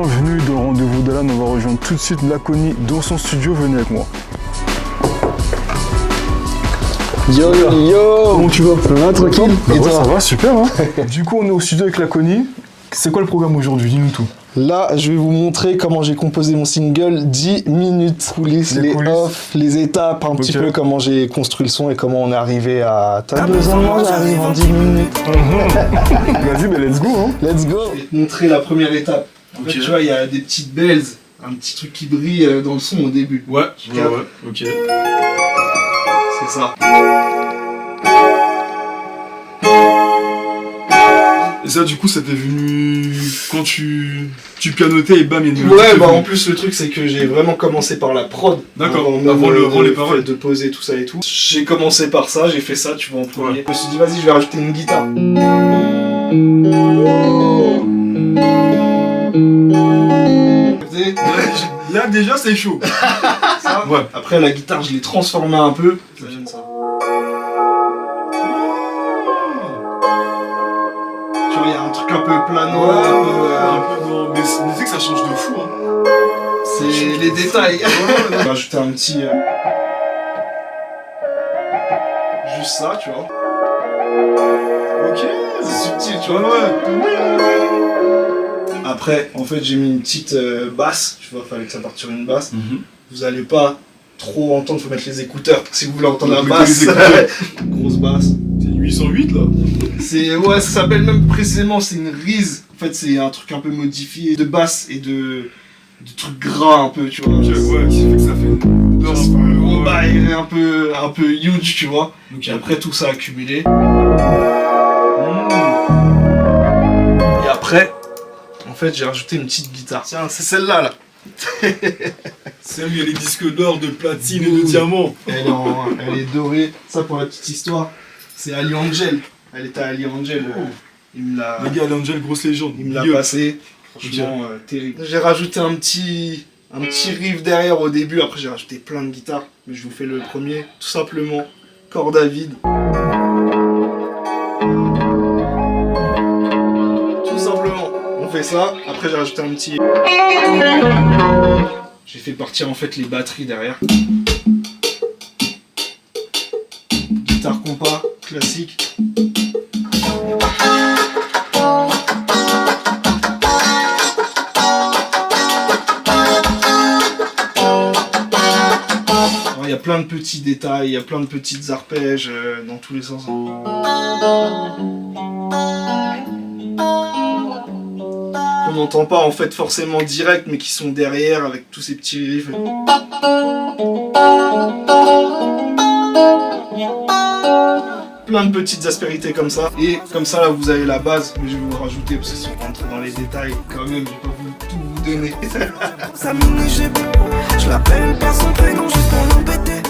bienvenue dans le rendez-vous d'Alan. On va rejoindre tout de suite Laconie dans son studio. Venez avec moi. Yo Comment tu vas? Ça va, tranquille? Et toi? Ça va, super hein. Du coup on est au studio avec Laconie. C'est quoi le programme aujourd'hui? Dis-nous tout. Là, je vais vous montrer comment j'ai composé mon single 10 minutes. Coulisses, les off, les étapes, un petit peu comment j'ai construit le son et comment on est arrivé à... T'as besoin de moi, j'arrive en 10 minutes. Vas-y, mais let's go hein. Let's go. Je vais te montrer la première étape. En fait, tu vois, il y a des petites bells, un petit truc qui brille dans le son au début. Ouais, ok. C'est ça. Et ça, du coup, ça t'est venu quand tu pianotais et bam, il y a une Ouais, bah en plus, le truc, c'est que j'ai vraiment commencé par la prod. D'accord, avant les paroles. De poser tout ça et tout. J'ai commencé par ça, j'ai fait ça, tu vois, en premier. Je me suis dit, vas-y, je vais rajouter une guitare. Là, déjà, c'est chaud. Ça. Ouais. Après, la guitare, je l'ai transformée un peu. Ça donne ça. Tu vois, il y a un truc un peu plano, un peu dans... Mais c'est que ça change de fou, hein. C'est les détails. Je vais rajouter un petit... Juste ça, tu vois. Ok. C'est subtil, tu vois. Après, en fait, j'ai mis une petite basse. Tu vois, fallait que ça parte sur une basse. Vous allez pas trop entendre, faut mettre les écouteurs si vous voulez entendre la basse. Grosse basse. C'est 808 là. C'est ouais, ça s'appelle même précisément, c'est une Reese. En fait, c'est un truc un peu modifié de basse et de trucs gras un peu, tu vois. Okay, ouais, qui fait que ça fait une gros bail un peu huge, tu vois. Okay. Et après tout ça accumulé. Et après, en fait, j'ai rajouté une petite guitare. Tiens, c'est celle-là là. Celle où il y a les disques d'or, de platine et de diamant. Elle est dorée. Ça, pour la petite histoire, c'est Ali Angel. Elle était à Ali Angel. Il me l'a... Les gars, Ali Angel, grosse légende. Il me l'a passé. Franchement, terrible. J'ai rajouté un petit riff derrière au début. Après, j'ai rajouté plein de guitares. Mais je vous fais le premier. Tout simplement, corde à vide. Tout simplement. On fait ça. Après, j'ai rajouté un petit... J'ai fait partir en fait les batteries derrière. Guitare compas, classique. Il y a plein de petits détails, il y a plein de petites arpèges dans tous les sens. On n'entend pas en fait forcément direct, mais qui sont derrière avec tous ces petits riffs. Plein de petites aspérités comme ça. Et comme ça là vous avez la base, mais je vais vous rajouter parce que si on rentre dans les détails quand même, je vais pas tout vous donner. Je l'appelle par son prénom juste pour l'embêter.